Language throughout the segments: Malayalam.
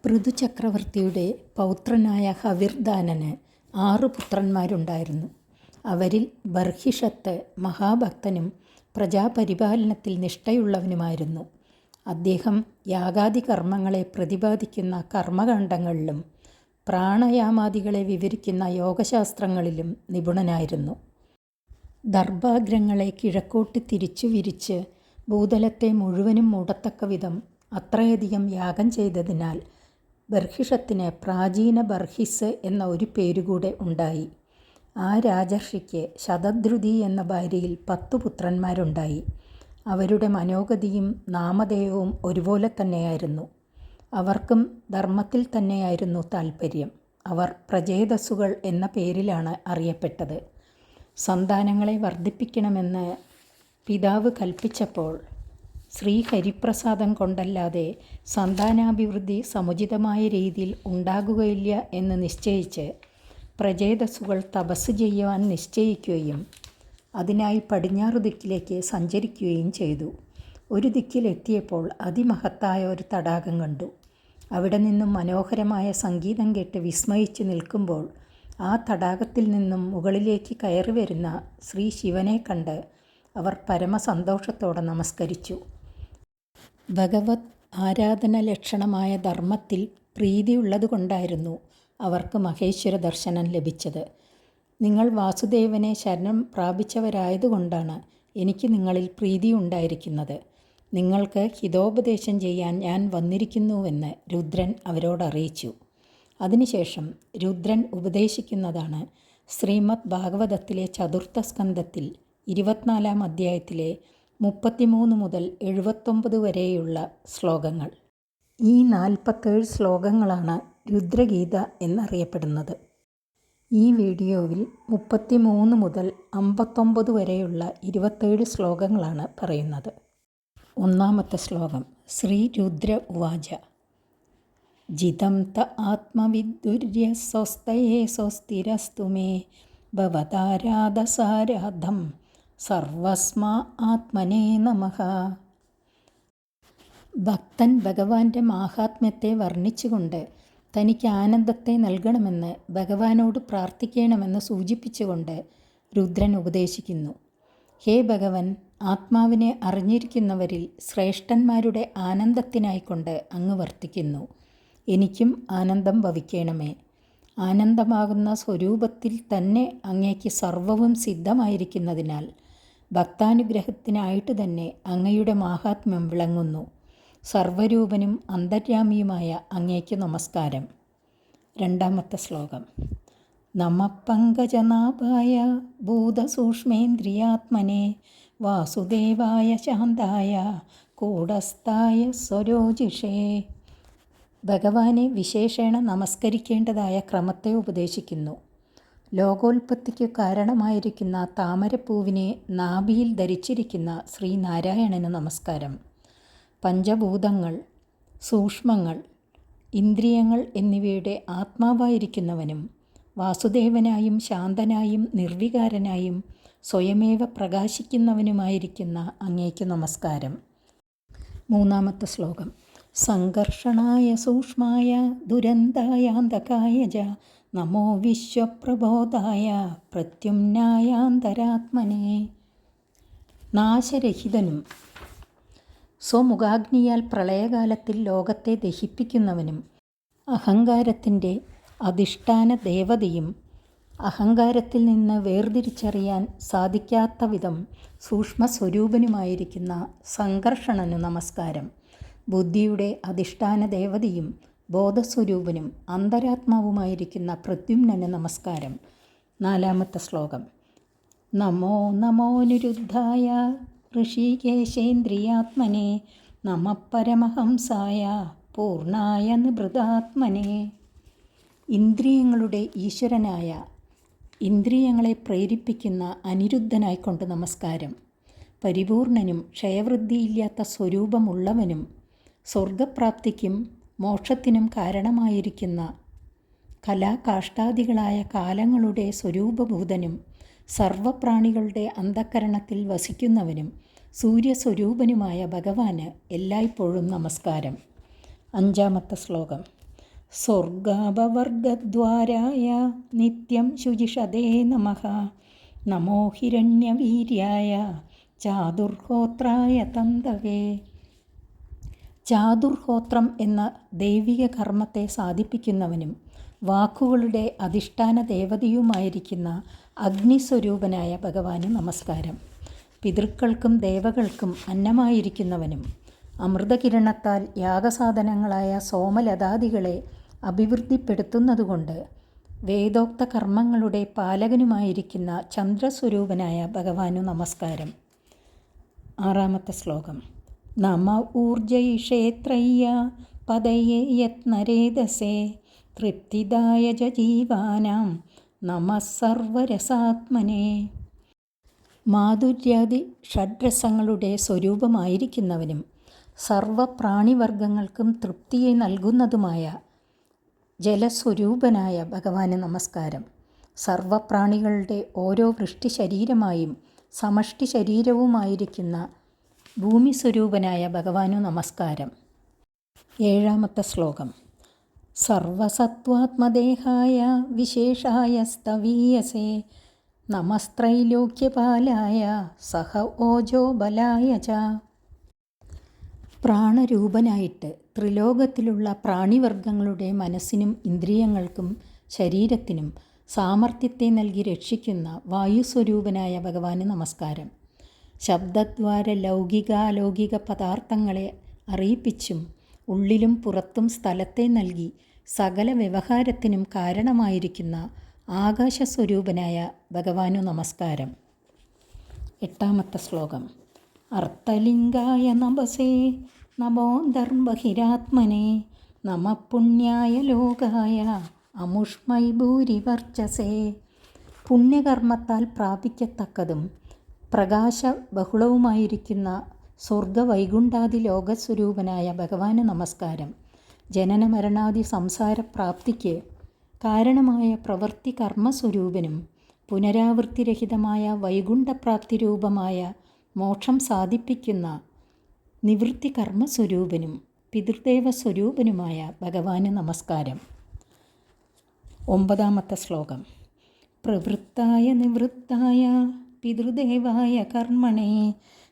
പൃഥുചക്രവർത്തിയുടെ പൗത്രനായ ഹവിർദാനന് 6 പുത്രന്മാരുണ്ടായിരുന്നു. അവരിൽ ബർഹിഷത്ത് മഹാഭക്തനും പ്രജാപരിപാലനത്തിൽ നിഷ്ഠയുള്ളവനുമായിരുന്നു. അദ്ദേഹം യാഗാദി കർമ്മങ്ങളെ പ്രതിപാദിക്കുന്ന കർമ്മകാണ്ഡങ്ങളിലും പ്രാണായാമാദികളെ വിവരിക്കുന്ന യോഗശാസ്ത്രങ്ങളിലും നിപുണനായിരുന്നു. ദർഭാഗ്രങ്ങളെ കിഴക്കോട്ട് തിരിച്ചു വിരിച്ച് ഭൂതലത്തെ മുഴുവനും മൂടത്തക്കവിധം അത്രയധികം യാഗം ചെയ്തതിനാൽ ബർഹിഷത്തിന് പ്രാചീന ബർഹിസ് എന്ന ഒരു പേരുകൂടെ ഉണ്ടായി. ആ രാജർഷിക്ക് ശതദ്രുതി എന്ന ഭാര്യയിൽ 10 പുത്രന്മാരുണ്ടായി. അവരുടെ മനോഗതിയും നാമധേയവും ഒരുപോലെ തന്നെയായിരുന്നു. അവർക്കും ധർമ്മത്തിൽ തന്നെയായിരുന്നു താൽപ്പര്യം. അവർ പ്രചേതസ്സുകൾ എന്ന പേരിലാണ് അറിയപ്പെട്ടത്. സന്താനങ്ങളെ വർദ്ധിപ്പിക്കണമെന്ന് പിതാവ് കൽപ്പിച്ചപ്പോൾ ശ്രീഹരിപ്രസാദം കൊണ്ടല്ലാതെ സന്താനാഭിവൃദ്ധി സമുചിതമായ രീതിയിൽ ഉണ്ടാകുകയില്ല എന്ന് നിശ്ചയിച്ച് പ്രചേതസ്സുകൾ തപസ് ചെയ്യുവാൻ നിശ്ചയിക്കുകയും അതിനായി പടിഞ്ഞാറ് ദിക്കിലേക്ക് സഞ്ചരിക്കുകയും ചെയ്തു. ഒരു ദിക്കിലെത്തിയപ്പോൾ അതിമഹത്തായ ഒരു തടാകം കണ്ടു. അവിടെ നിന്നും മനോഹരമായ സംഗീതം കേട്ട് വിസ്മയിച്ച് നിൽക്കുമ്പോൾ ആ തടാകത്തിൽ നിന്നും മുകളിലേക്ക് കയറി വരുന്ന ശ്രീ ശിവനെ കണ്ട് അവർ പരമസന്തോഷത്തോടെ നമസ്കരിച്ചു. ഭഗവത് ആരാധന ലക്ഷണമായ ധർമ്മത്തിൽ പ്രീതിയുള്ളതുകൊണ്ടായിരുന്നു അവർക്ക് മഹേശ്വര ദർശനം ലഭിച്ചത്. നിങ്ങൾ വാസുദേവനെ ശരണം പ്രാപിച്ചവരായതുകൊണ്ടാണ് എനിക്ക് നിങ്ങളിൽ പ്രീതിയുണ്ടായിരിക്കുന്നത്. നിങ്ങൾക്ക് ഹിതോപദേശം ചെയ്യാൻ ഞാൻ വന്നിരിക്കുന്നുവെന്ന് രുദ്രൻ അവരോടറിയിച്ചു. അതിനുശേഷം രുദ്രൻ ഉപദേശിക്കുന്നതാണ് ശ്രീമദ് ഭാഗവതത്തിലെ ചതുർത്ഥ സ്കന്ധത്തിൽ 24-ാം അധ്യായത്തിലെ 33 മുതൽ 79 വരെയുള്ള ശ്ലോകങ്ങൾ. ഈ 47 ശ്ലോകങ്ങളാണ് രുദ്രഗീത എന്നറിയപ്പെടുന്നത്. ഈ വീഡിയോയിൽ 33 മുതൽ 59 വരെയുള്ള 27 ശ്ലോകങ്ങളാണ് പറയുന്നത്. 1-ാമത്തെ ശ്ലോകം. ശ്രീ രുദ്ര ഉവാച. ജിതം ത ആത്മവിദുര്യ സ്വസ്തയേ സ്വസ്തിരസ്തു മേ ഭവതാരാധസാരാധം സർവസ്മാ ആത്മനേ നമഃ. ഭക്തൻ ഭഗവാന്റെ മാഹാത്മ്യത്തെ വർണ്ണിച്ചുകൊണ്ട് തനിക്ക് ആനന്ദത്തെ നൽകണമെന്ന് ഭഗവാനോട് പ്രാർത്ഥിക്കണമെന്ന് സൂചിപ്പിച്ചുകൊണ്ട് രുദ്രൻ ഉപദേശിക്കുന്നു. ഹേ ഭഗവൻ, ആത്മാവിനെ അറിഞ്ഞിരിക്കുന്നവരിൽ ശ്രേഷ്ഠന്മാരുടെ ആനന്ദത്തിനായിക്കൊണ്ട് അങ്ങ് വർത്തിക്കുന്നു. എനിക്കും ആനന്ദം ഭവിക്കണമേ. ആനന്ദമാകുന്ന സ്വരൂപത്തിൽ തന്നെ അങ്ങേക്ക് സർവവും സിദ്ധമായിരിക്കുന്നതിനാൽ ഭക്താനുഗ്രഹത്തിനായിട്ട് തന്നെ അങ്ങയുടെ മാഹാത്മ്യം വിളങ്ങുന്നു. സർവരൂപനും അന്തര്യാമിയുമായ അങ്ങേക്ക് നമസ്കാരം. 2-ാമത്തെ ശ്ലോകം. നമഃ പങ്കജനാഭായ ഭൂതസൂക്ഷ്മേന്ദ്രിയാത്മനെ വാസുദേവായ ശാന്തായ കൂടസ്ഥായ സ്വരോജിഷേ. ഭഗവാനെ വിശേഷേണ നമസ്കരിക്കേണ്ടതായ ക്രമത്തെ ഉപദേശിക്കുന്നു. ലോകോൽപത്തിക്ക് കാരണമായിരിക്കുന്ന താമരപ്പൂവിനെ നാഭിയിൽ ധരിച്ചിരിക്കുന്ന ശ്രീനാരായണന് നമസ്കാരം. പഞ്ചഭൂതങ്ങൾ, സൂക്ഷ്മങ്ങൾ, ഇന്ദ്രിയങ്ങൾ എന്നിവയുടെ ആത്മാവായിരിക്കുന്നവനും വാസുദേവനായും ശാന്തനായും നിർവികാരനായും സ്വയമേവ പ്രകാശിക്കുന്നവനുമായിരിക്കുന്ന അങ്ങേക്ക് നമസ്കാരം. 3-ാമത്തെ ശ്ലോകം. സംഘർഷണായ സൂക്ഷ്മായ ദുരന്തായാന്തകായ ച നമോ വിശ്വപ്രബോധായ പ്രത്യുമ്നായാന്തരാത്മനേ. നാശരഹിതനും സ്വമുഖാഗ്നിയാൽ പ്രളയകാലത്തിൽ ലോകത്തെ ദഹിപ്പിക്കുന്നവനും അഹങ്കാരത്തിൻ്റെ അധിഷ്ഠാന ദേവതയും അഹങ്കാരത്തിൽ നിന്ന് വേർതിരിച്ചറിയാൻ സാധിക്കാത്ത വിധം സൂക്ഷ്മസ്വരൂപനുമായിരിക്കുന്ന സംഘർഷണനു നമസ്കാരം. ബുദ്ധിയുടെ അധിഷ്ഠാന ദേവതയും ബോധസ്വരൂപനും അന്തരാത്മാവുമായിരിക്കുന്ന പ്രദ്യുമ്നന് നമസ്കാരം. 4-ാമത്തെ ശ്ലോകം. നമോ നമോനുരുദ്ധായ ഋഷികേശേന്ദ്രിയാത്മനെ നമഃ പരമഹംസായ പൂർണ്ണായ നിഭൃതാത്മനെ. ഇന്ദ്രിയങ്ങളുടെ ഈശ്വരനായ, ഇന്ദ്രിയങ്ങളെ പ്രേരിപ്പിക്കുന്ന അനിരുദ്ധനായിക്കൊണ്ട് നമസ്കാരം. പരിപൂർണനും ക്ഷയവൃദ്ധിയില്ലാത്ത സ്വരൂപമുള്ളവനും സ്വർഗപ്രാപ്തിക്കും മോക്ഷത്തിനും കാരണമായിരിക്കുന്ന കലാകാഷ്ടാദികളായ കാലങ്ങളുടെ സ്വരൂപഭൂതനും സർവപ്രാണികളുടെ അന്തഃകരണത്തിൽ വസിക്കുന്നവനും സൂര്യസ്വരൂപനുമായ ഭഗവാന് എല്ലായ്പ്പോഴും നമസ്കാരം. 5-ാമത്തെ ശ്ലോകം. സ്വർഗാപവർഗദ്വാരായ നിത്യം ശുചിഷതേ നമഃ. നമോ ഹിരണ്യവീര്യായ ചാതുർഹോത്രായ തന്തവേ. ചാതുർഹോത്രം എന്ന ദൈവിക കർമ്മത്തെ സാധിപ്പിക്കുന്നവനും വാക്കുകളുടെ അധിഷ്ഠാന ദേവതയുമായിരിക്കുന്ന അഗ്നിസ്വരൂപനായ ഭഗവാന് നമസ്കാരം. പിതൃക്കൾക്കും ദേവകൾക്കും അന്നമായിരിക്കുന്നവനും അമൃതകിരണത്താൽ യാഗസാധനങ്ങളായ സോമലതാദികളെ അഭിവൃദ്ധിപ്പെടുത്തുന്നതുകൊണ്ട് വേദോക്ത കർമ്മങ്ങളുടെ പാലകനുമായിരിക്കുന്ന ചന്ദ്രസ്വരൂപനായ ഭഗവാനു നമസ്കാരം. 6-ാമത്തെ ശ്ലോകം. നമ ഊർജയിഷേത്രയ്യ പദയേ യത്നരേതസേ തൃപ്തിദായ ജീവാനാം നമഃ സർവരസാത്മനേ. മാധുര്യാദി ഷഡ്രസങ്ങളുടെ സ്വരൂപമായിരിക്കുന്നവനും സർവപ്രാണിവർഗങ്ങൾക്കും തൃപ്തിയെ നൽകുന്നതുമായ ജലസ്വരൂപനായ ഭഗവാന് നമസ്കാരം. സർവപ്രാണികളുടെ ഓരോ വൃഷ്ടി ശരീരമായും സമഷ്ടി ശരീരവുമായിരിക്കുന്ന ഭൂമി സ്വരൂപനായ ഭഗവാനു നമസ്കാരം. 7-ാമത്തെ ശ്ലോകം. സർവസത്വാത്മദേഹായ വിശേഷായ സ്തവീയസേ നമസ്ത്രൈലോക്യപാലായ സഹ ഓജോ ബലായ ച. പ്രാണരൂപനായിട്ട് ത്രിലോകത്തിലുള്ള പ്രാണിവർഗങ്ങളുടെ മനസ്സിനും ഇന്ദ്രിയങ്ങൾക്കും ശരീരത്തിനും സാമർഥ്യത്തെ നൽകി രക്ഷിക്കുന്ന വായുസ്വരൂപനായ ഭഗവാന് നമസ്കാരം. ശബ്ദദ്വാര ലൗകികാലൗകിക പദാർത്ഥങ്ങളെ അറിയിപ്പിച്ചും ഉള്ളിലും പുറത്തും സ്ഥലത്തെ നൽകി സകല വ്യവഹാരത്തിനും കാരണമായിരിക്കുന്ന ആകാശസ്വരൂപനായ ഭഗവാനു നമസ്കാരം. 8-ാമത്തെ ശ്ലോകം. അർത്ഥലിംഗായ നമസേ നമോന്തർബഹിരാത്മനെ നമഃ പുണ്യായ ലോകായ അമുഷ്മൈ ഭൂരിവർച്ചസേ. പുണ്യകർമ്മത്താൽ പ്രാപിക്കത്തക്കതും പ്രകാശബഹുളവുമായിരിക്കുന്ന സ്വർഗവൈകുണ്ഠാദി ലോകസ്വരൂപനായ ഭഗവാന് നമസ്കാരം. ജനനമരണാദി സംസാരപ്രാപ്തിക്ക് കാരണമായ പ്രവൃത്തി കർമ്മസ്വരൂപനും പുനരാവൃത്തിരഹിതമായ വൈകുണ്ഠപ്രാപ്തി രൂപമായ മോക്ഷം സാധിപ്പിക്കുന്ന നിവൃത്തി കർമ്മസ്വരൂപനും പിതൃദേവസ്വരൂപനുമായ ഭഗവാന് നമസ്കാരം. 9-ാമത്തെ ശ്ലോകം. പ്രവൃത്തായ നിവൃത്തായ പിതൃദേവായ കർമ്മണേ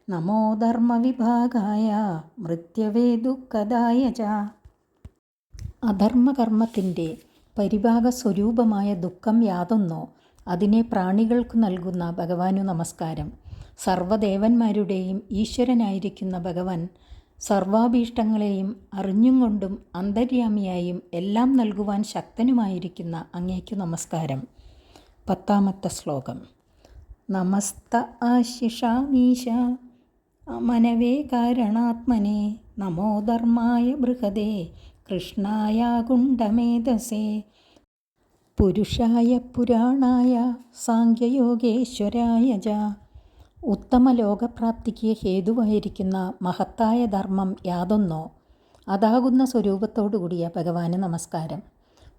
നമോ ധർമ്മവിഭാഗായ മൃത്യവേ ദുഃഖദായ ച. അധർമ്മകർമ്മത്തിൻ്റെ പരിഭാഗസ്വരൂപമായ ദുഃഖം യാതൊന്നോ അതിനെ പ്രാണികൾക്കു നൽകുന്ന ഭഗവാനു നമസ്കാരം. സർവ്വദേവന്മാരുടെയും ഈശ്വരനായിരിക്കുന്ന ഭഗവാൻ സർവാഭീഷ്ടങ്ങളെയും അറിഞ്ഞുകൊണ്ടും അന്തര്യാമിയായും എല്ലാം നൽകുവാൻ ശക്തനുമായിരിക്കുന്ന അങ്ങേക്കു നമസ്കാരം. 10-ാമത്തെ ശ്ലോകം. നമസ്ത ആശിഷാമീശ മനവേ കാരണാത്മനെ നമോ ധർമായ ബൃഹദേ കൃഷ്ണായ കുണ്ഡമേധസേ പുരുഷായ പുരാണായ സാംഖ്യയോഗേശ്വരായ ച. ഉത്തമ ലോകപ്രാപ്തിക്ക് ഹേതുവായിരിക്കുന്ന മഹത്തായ ധർമ്മം യാതൊന്നോ അതാകുന്ന സ്വരൂപത്തോടുകൂടിയ ഭഗവാന് നമസ്കാരം.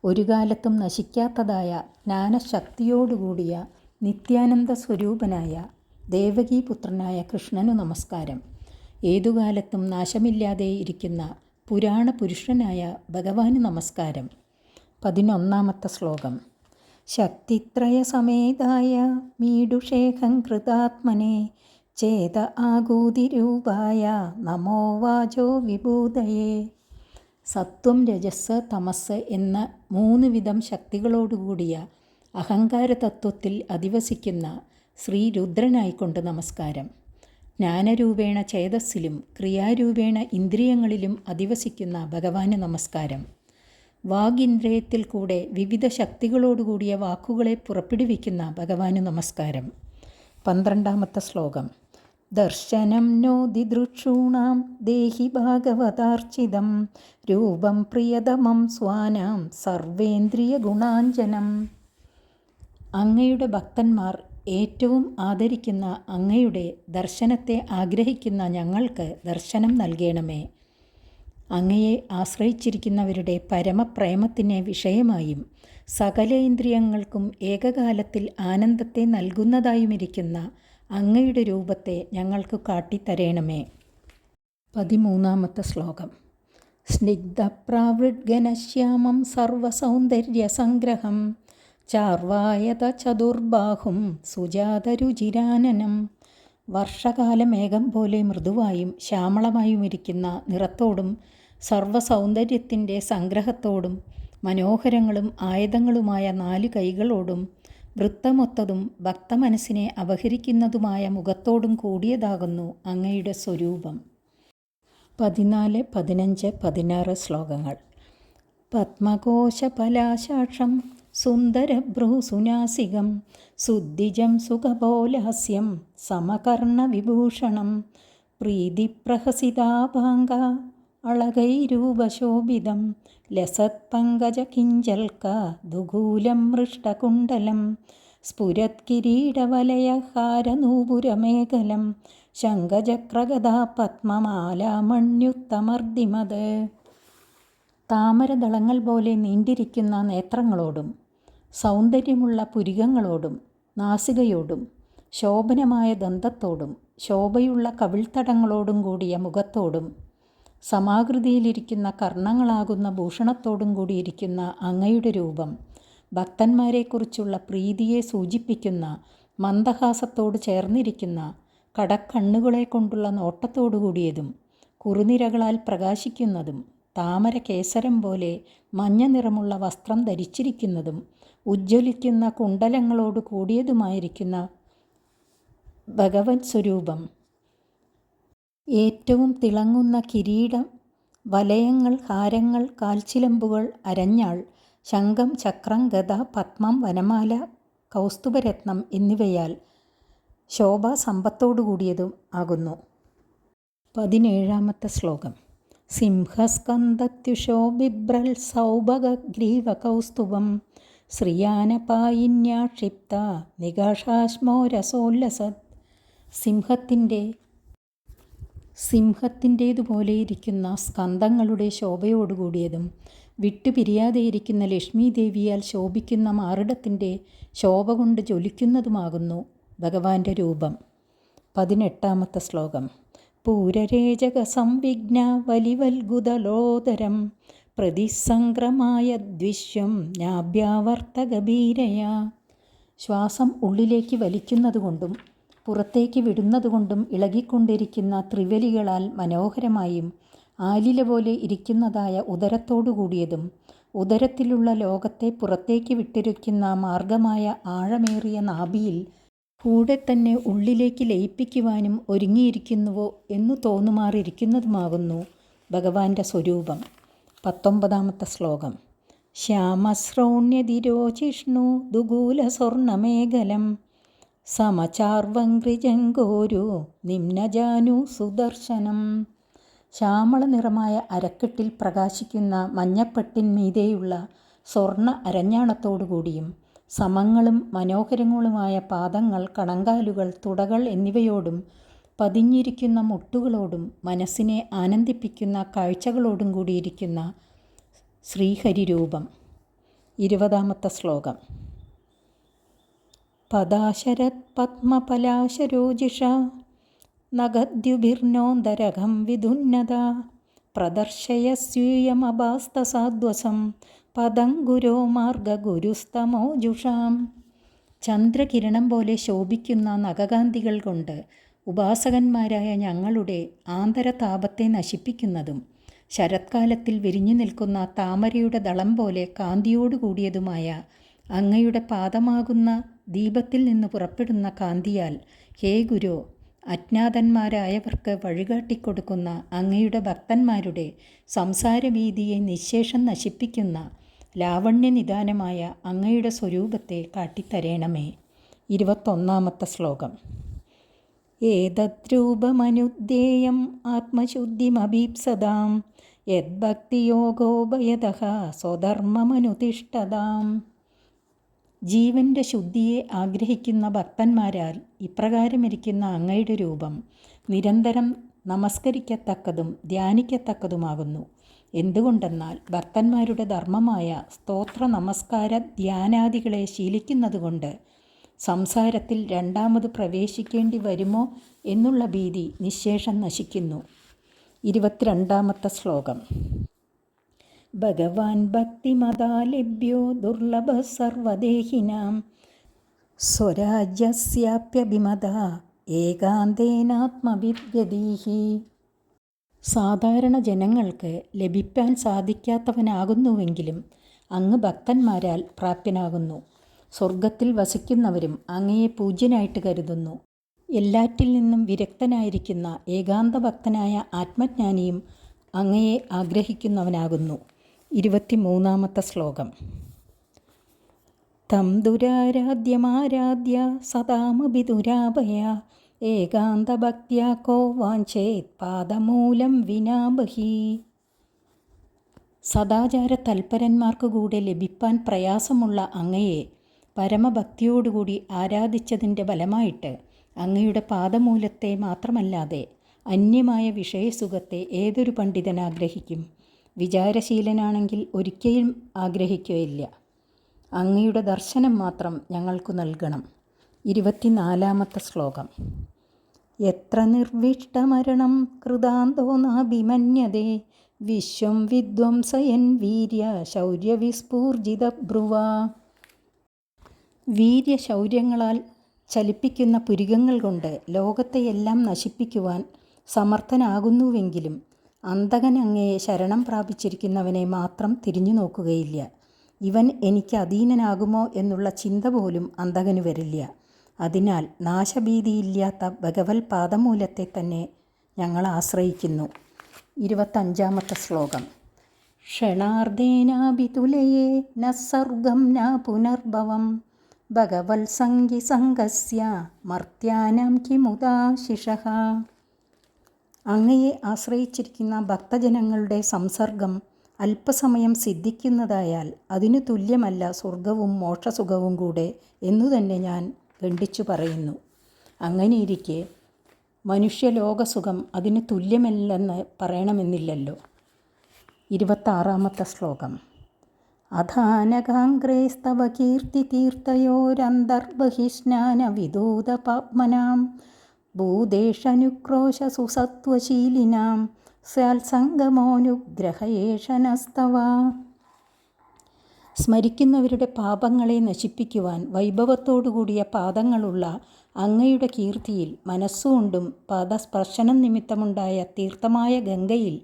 ഒരു കാലത്തും നശിക്കാത്തതായ ജ്ഞാനശക്തിയോടുകൂടിയ നിത്യാനന്ദ സ്വരൂപനായ ദേവകീപുത്രനായ കൃഷ്ണനു നമസ്കാരം. ഏതുകാലത്തും നാശമില്ലാതെ ഇരിക്കുന്ന പുരാണ പുരുഷനായ ഭഗവാന് നമസ്കാരം. 11-ാമത്തെ ശ്ലോകം. ശക്തിത്രയസമേതായ മീഡുഷേഖം കൃതാത്മനെ ചേത ആകൂതിരൂപായ നമോ വാചോ വിഭൂതയേ. സത്വം രജസ് തമസ് എന്ന 3 വിധം ശക്തികളോടുകൂടിയ അഹങ്കാരതത്വത്തിൽ അധിവസിക്കുന്ന ശ്രീരുദ്രനായിക്കൊണ്ട് നമസ്കാരം. ജ്ഞാനരൂപേണ ചേതസ്സിലും ക്രിയാരൂപേണ ഇന്ദ്രിയങ്ങളിലും അധിവസിക്കുന്ന ഭഗവാന് നമസ്കാരം. വാഗിന്ദ്രിയത്തിൽ കൂടെ വിവിധ ശക്തികളോടുകൂടിയ വാക്കുകളെ പുറപ്പെടുവിക്കുന്ന ഭഗവാന് നമസ്കാരം. 12-ാമത്തെ ശ്ലോകം. ദർശനം നോ ദിദൃക്ഷൂണാം ദേഹി ഭാഗവതാർച്ചിതം രൂപം പ്രിയതമം സ്വാനാം സർവേന്ദ്രിയ ഗുണാഞ്ജനം. അങ്ങയുടെ ഭക്തന്മാർ ഏറ്റവും ആദരിക്കുന്ന അങ്ങയുടെ ദർശനത്തെ ആഗ്രഹിക്കുന്ന ഞങ്ങൾക്ക് ദർശനം നൽകണമേ. അങ്ങയെ ആശ്രയിച്ചിരിക്കുന്നവരുടെ പരമപ്രേമത്തിന് വിഷയമായും സകല ഇന്ദ്രിയങ്ങൾക്കും ഏകകാലത്തിൽ ആനന്ദത്തെ നൽകുന്നതായുമിരിക്കുന്ന അങ്ങയുടെ രൂപത്തെ ഞങ്ങൾക്ക് കാട്ടിത്തരേണമേ. 13-ാമത്തെ ശ്ലോകം. സ്നിഗ്ധപ്രാവൃഗ്ഗനശ്യാമം സർവസൗന്ദര്യസംഗ്രഹം ചാർവായത ചതുർബാഹും സുജാതരുചിരാനനം. വർഷകാലമേഘം പോലെ മൃദുവായും ശ്യാമളമായുമിരിക്കുന്ന നിറത്തോടും സർവസൗന്ദര്യത്തിൻ്റെ സംഗ്രഹത്തോടും മനോഹരങ്ങളും ആയുധങ്ങളുമായ 4 കൈകളോടും വൃത്തമൊത്തതും ഭക്തമനസ്സിനെ അപഹരിക്കുന്നതുമായ മുഖത്തോടും കൂടിയതാകുന്നു അങ്ങയുടെ സ്വരൂപം. 14, 15, 16 ശ്ലോകങ്ങൾ. പത്മകോശപലാശാക്ഷം സുന്ദരഭ്രൂസുനാസികം സുദ്ദിജം സുഖപോലാസ്യം സമകർണവിഭൂഷണം പ്രീതിപ്രഹസിതാഭാംഗ അളകൈരൂപശോഭിതം ലസത്പങ്കജകിഞ്ചൽക ദുഗൂലം മൃഷ്ടകുണ്ടലം സ്ഫുരത്കിരീടവലയഹാരനൂപുരമേഖലം ശംഖചക്രഗദാ പത്മമാലാമണ്യുത്തമർദിമത്. താമരദളങ്ങൾ പോലെ നീണ്ടിരിക്കുന്ന നേത്രങ്ങളോടും സൗന്ദര്യമുള്ള പുരികങ്ങളോടും നാസികയോടും ശോഭനമായ ദന്തത്തോടും ശോഭയുള്ള കവിൾത്തടങ്ങളോടും കൂടിയ മുഖത്തോടും സമാകൃതിയിലിരിക്കുന്ന കർണങ്ങളാകുന്ന ഭൂഷണത്തോടും കൂടിയിരിക്കുന്ന അങ്ങയുടെ രൂപം ഭക്തന്മാരെക്കുറിച്ചുള്ള പ്രീതിയെ സൂചിപ്പിക്കുന്ന മന്ദഹാസത്തോട് ചേർന്നിരിക്കുന്ന കടക്കണ്ണുകളെ കൊണ്ടുള്ള നോട്ടത്തോടുകൂടിയതും കുറുനിരകളാൽ പ്രകാശിക്കുന്നതും താമര കേസരം പോലെ മഞ്ഞ നിറമുള്ള വസ്ത്രം ധരിച്ചിരിക്കുന്നതും ഉജ്ജ്വലിക്കുന്ന കുണ്ടലങ്ങളോട് കൂടിയതുമായിരിക്കുന്ന ഭഗവത് സ്വരൂപം ഏറ്റവും തിളങ്ങുന്ന കിരീടം, വലയങ്ങൾ, ഹാരങ്ങൾ, കാൽച്ചിലമ്പുകൾ, അരഞ്ഞാൾ, ശംഖം, ചക്രം, ഗദ, പത്മം, വനമാല, കൗസ്തുഭരത്നം എന്നിവയാൽ ശോഭാസമ്പത്തോടുകൂടിയതും ആകുന്നു. 17 ശ്ലോകം. സിംഹസ്കന്ധത്യുഷോ ബിഭ്രൽ സൗഭഗഗ്രീവകൗസ്തുഭം ശ്രിയാനപായിന്യാക്ഷിപ്ത നികാഷാശ്മോരസോല്ലസത്. സിംഹത്തിൻ്റേതുപോലെയിരിക്കുന്ന സ്കന്ധങ്ങളുടെ ശോഭയോടുകൂടിയതും വിട്ടുപിരിയാതെയിരിക്കുന്ന ലക്ഷ്മീദേവിയാൽ ശോഭിക്കുന്ന മാറിടത്തിൻ്റെ ശോഭ കൊണ്ട് ജ്വലിക്കുന്നതുമാകുന്നു ഭഗവാന്റെ രൂപം. 18 ശ്ലോകം. പൂരരേചക സംവിഘ്ന വലിവൽഗുദലോദരം പ്രതിസംക്രമായ ദ്വിശ്വം നാഭ്യാവർത്തഗഭീരയ. ശ്വാസം ഉള്ളിലേക്ക് വലിക്കുന്നതുകൊണ്ടും പുറത്തേക്ക് വിടുന്നതുകൊണ്ടും ഇളകിക്കൊണ്ടിരിക്കുന്ന ത്രിവലികളാൽ മനോഹരമായും ആലില പോലെ ഇരിക്കുന്നതായ ഉദരത്തോടുകൂടിയതും ഉദരത്തിലുള്ള ലോകത്തെ പുറത്തേക്ക് വിട്ടിരിക്കുന്ന മാർഗമായ ആഴമേറിയ നാഭിയിൽ കൂടെ തന്നെ ഉള്ളിലേക്ക് ലയിപ്പിക്കുവാനും ഒരുങ്ങിയിരിക്കുന്നുവോ എന്നു തോന്നുമാറിയിരിക്കുന്നതുമാകുന്നു ഭഗവാന്റെ സ്വരൂപം. 19 ശ്ലോകം. ശ്യാമശ്രൗണ്യതിരോചിഷ്ണു ദുഗൂല സ്വർണമേഖലം സമചാർവംഗ്രിജങ്കോരു നിമ്നജാനു സുദർശനം. ശ്യാമള നിറമായ അരക്കെട്ടിൽ പ്രകാശിക്കുന്ന മഞ്ഞപ്പട്ടിന്മീതെയുള്ള സ്വർണ്ണ അരഞ്ഞാണത്തോടുകൂടിയും സമങ്ങളും മനോഹരങ്ങളുമായ പാദങ്ങൾ, കണങ്കാലുകൾ, തുടകൾ എന്നിവയോടും പതിഞ്ഞിരിക്കുന്ന മുട്ടുകളോടും മനസ്സിനെ ആനന്ദിപ്പിക്കുന്ന കാഴ്ചകളോടും കൂടിയിരിക്കുന്ന ശ്രീഹരിരൂപം. 20 ശ്ലോകം. പദാശരത് പത്മപലാശരോജിഷ നഗദ്യുഭിർനോന്തരകം വിധുന്നത പ്രദർശയസ്യൂയമഭാസ്തസാദ്വസം പദം ഗുരോ മാർഗഗുരുസ്തമോജുഷാം. ചന്ദ്രകിരണം പോലെ ശോഭിക്കുന്ന നഖകാന്തികൾ കൊണ്ട് ഉപാസകന്മാരായ ഞങ്ങളുടെ ആന്തരതാപത്തെ നശിപ്പിക്കുന്നതും ശരത്കാലത്തിൽ വിരിഞ്ഞു നിൽക്കുന്ന താമരയുടെ ദളം പോലെ കാന്തിയോടുകൂടിയതുമായ അങ്ങയുടെ പാദമാകുന്ന ദീപത്തിൽ നിന്ന് പുറപ്പെടുന്ന കാന്തിയാൽ ഹേ ഗുരു, അജ്ഞാതന്മാരായവർക്ക് വഴികാട്ടിക്കൊടുക്കുന്ന അങ്ങയുടെ ഭക്തന്മാരുടെ സംസാരഭീതിയെ നിശേഷം നശിപ്പിക്കുന്ന ലാവണ്യനിദാനമായ അങ്ങയുടെ സ്വരൂപത്തെ കാട്ടിത്തരേണമേ. 21 ശ്ലോകം. ഏതദ്രൂപമനുദ്ദേയം ആത്മശുദ്ധിമഭീപ്സതാം യദ്ഭക്തിയോഗോഭയതഃ സ്വധർമ്മമനുതിഷ്ഠതാം. ജീവൻ്റെ ശുദ്ധിയെ ആഗ്രഹിക്കുന്ന ഭക്തന്മാരാൽ ഇപ്രകാരമിരിക്കുന്ന അങ്ങയുടെ രൂപം നിരന്തരം നമസ്കരിക്കത്തക്കതും ധ്യാനിക്കത്തക്കതുമാകുന്നു. എന്തുകൊണ്ടെന്നാൽ ഭക്തന്മാരുടെ ധർമ്മമായ സ്തോത്ര നമസ്കാര ധ്യാനാദികളെ ശീലിക്കുന്നതുകൊണ്ട് സംസാരത്തിൽ രണ്ടാമത് പ്രവേശിക്കേണ്ടി വരുമോ എന്നുള്ള ഭീതി നിശേഷം നശിക്കുന്നു. 22 ശ്ലോകം. ഭഗവാൻ ഭക്തിമതാ ലഭ്യോ ദുർലഭ സർവദേഹിനാം സ്വരാജ്യസ്യാപ്യഭിമത ഏകാന്തേനാത്മവിദ്യതീഹി. സാധാരണ ജനങ്ങൾക്ക് ലഭിക്കാൻ സാധിക്കാത്തവനാകുന്നുവെങ്കിലും അങ്ങ് ഭക്തന്മാരാൽ പ്രാപ്യനാകുന്നു. സ്വർഗത്തിൽ വസിക്കുന്നവരും അങ്ങയെ പൂജ്യനായിട്ട് കരുതുന്നു. എല്ലാറ്റിൽ നിന്നും വിരക്തനായിരിക്കുന്ന ഏകാന്ത ഭക്തനായ ആത്മജ്ഞാനിയും അങ്ങയെ ആഗ്രഹിക്കുന്നവനാകുന്നു. 23-ാമത്തെ ശ്ലോകം. തം ദുരാരാധ്യമാരാധ്യ സദാമഭി ദുരാഭയ ഏകാന്തഭക്ത്യാ കോ വാഞ്ചേത് പാദമൂലം വിനാബഹി. സദാചാര തൽപരന്മാർക്കു കൂടെ ലഭിപ്പാൻ പ്രയാസമുള്ള അങ്ങയെ പരമഭക്തിയോടുകൂടി ആരാധിച്ചതിൻ്റെ ഫലമായിട്ട് അങ്ങയുടെ പാദമൂലത്തെ മാത്രമല്ലാതെ അന്യമായ വിഷയസുഖത്തെ ഏതൊരു പണ്ഡിതൻ ആഗ്രഹിക്കും? വിചാരശീലനാണെങ്കിൽ ഒരിക്കലും ആഗ്രഹിക്കുകയില്ല. അങ്ങയുടെ ദർശനം മാത്രം ഞങ്ങൾക്കു നൽകണം. 24-ാമത്തെ ശ്ലോകം. എത്ര നിർവിഷ്ടമരണം കൃതാന്തോ നാഭിമന്യതേ വിശ്വം വിധ്വംസയൻ വീര്യ ശൗര്യവിസ്ഫൂർജിത ബ്രുവ. വീര്യശൗര്യങ്ങളാൽ ചലിപ്പിക്കുന്ന പുരികങ്ങൾ കൊണ്ട് ലോകത്തെയെല്ലാം നശിപ്പിക്കുവാൻ സമർത്ഥനാകുന്നുവെങ്കിലും അന്തകൻ അങ്ങയെ ശരണം പ്രാപിച്ചിരിക്കുന്നവനെ മാത്രം തിരിഞ്ഞു നോക്കുകയില്ല. ഇവൻ എനിക്ക് അധീനനാകുമോ എന്നുള്ള ചിന്ത പോലും അന്തകന് വരില്ല. അതിനാൽ നാശഭീതിയില്ലാത്ത ഭഗവത് പാദമൂലത്തെ തന്നെ ഞങ്ങൾ ആശ്രയിക്കുന്നു. 25-ാമത്തെ ശ്ലോകം. ക്ഷണാർദ്ധേനാഭിതുലയേ ന സർഗം ന പുനർഭവം ഭഗവൽ സംഗി സംഗസ്യ മർത്യാനാം കിമുദാശിഷഃ. അങ്ങയെ ആശ്രയിച്ചിരിക്കുന്ന ഭക്തജനങ്ങളുടെ സംസർഗം അല്പസമയം സിദ്ധിക്കുന്നതായാൽ അതിനു തുല്യമല്ല സ്വർഗവും മോക്ഷസുഖവും കൂടെ എന്നു തന്നെ ഞാൻ ഖണ്ഡിച്ചു പറയുന്നു. അങ്ങനെയിരിക്കെ മനുഷ്യലോകസുഖം അതിനു തുല്യമല്ലെന്ന് പറയണമെന്നില്ലല്ലോ. 26-ാമത്തെ ശ്ലോകം. അധാനകാംഗ്രേസ്തവ കീർത്തിതീർത്ഥയോരന്തർബഹിഷ്നാന വിദൂത പാപ്മനാം ഭൂതേഷനുക്രോശ സുസത്വശീലിനാം സ്യാത്സംഗമോനുഗ്രഹയേഷനസ്തവ. സ്മരിക്കുന്നവരുടെ പാപങ്ങളെ നശിപ്പിക്കുവാൻ വൈഭവത്തോടുകൂടിയ പാദങ്ങളുള്ള അങ്ങയുടെ കീർത്തിയിൽ മനസ്സുകൊണ്ടും പാദസ്പർശനം നിമിത്തമുണ്ടായ തീർത്ഥമായ ഗംഗയിൽ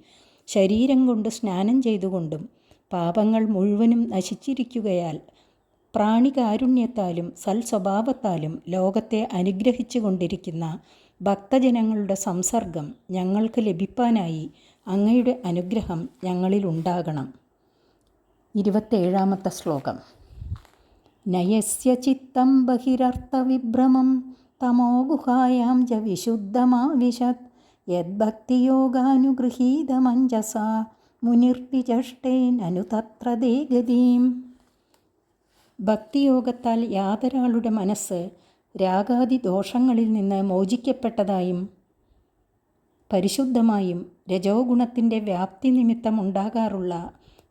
ശരീരം കൊണ്ട് സ്നാനം ചെയ്തുകൊണ്ടും പാപങ്ങൾ മുഴുവനും നശിച്ചിരിക്കുകയാൽ പ്രാണികാരുണ്യത്താലും സൽസ്വഭാവത്താലും ലോകത്തെ അനുഗ്രഹിച്ചു കൊണ്ടിരിക്കുന്ന ഭക്തജനങ്ങളുടെ സംസർഗം ഞങ്ങൾക്ക് ലഭിപ്പാനായി അങ്ങയുടെ അനുഗ്രഹം ഞങ്ങളിൽ ഉണ്ടാകണം. 27-ാമത്തെ ശ്ലോകം. നയസ്യ ചിത്തം ബഹിരർത്ഥവിഭ്രമം തമോ ഗുഹായാം ച വിശുദ്ധമാവിശത് യദ്ഭക്തിയോഗാനുഗൃഹീതമഞ്ജസ മുനിർവിചഷ്ടേനനു തത്ര ദേഗതീം. ഭക്തിയോഗത്താൽ യാതൊരാളുടെ മനസ്സ് രാഗാദി ദോഷങ്ങളിൽ നിന്ന് മോചിക്കപ്പെട്ടതായും പരിശുദ്ധമായും രജോ ഗുണത്തിൻ്റെ വ്യാപ്തി നിമിത്തം ഉണ്ടാകാറുള്ള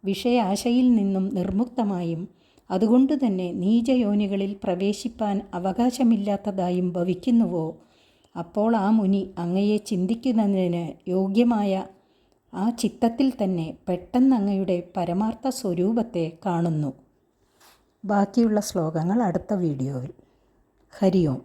വിഷയാശയിൽ നിന്നും നിർമുക്തമായും അതുകൊണ്ട് തന്നെ നീചയോനികളിൽ പ്രവേശിപ്പാൻ അവകാശമില്ലാത്തതായും ഭവിക്കുന്നുവോ, അപ്പോൾ ആ മുനി അങ്ങയെ ചിന്തിക്കുന്നതിന് യോഗ്യമായ ആ ചിത്തത്തിൽ തന്നെ പെട്ടെന്ന് അങ്ങയുടെ പരമാർത്ഥ സ്വരൂപത്തെ കാണുന്നു. ബാക്കിയുള്ള ശ്ലോകങ്ങൾ അടുത്ത വീഡിയോയിൽ. ഹരി ഓം.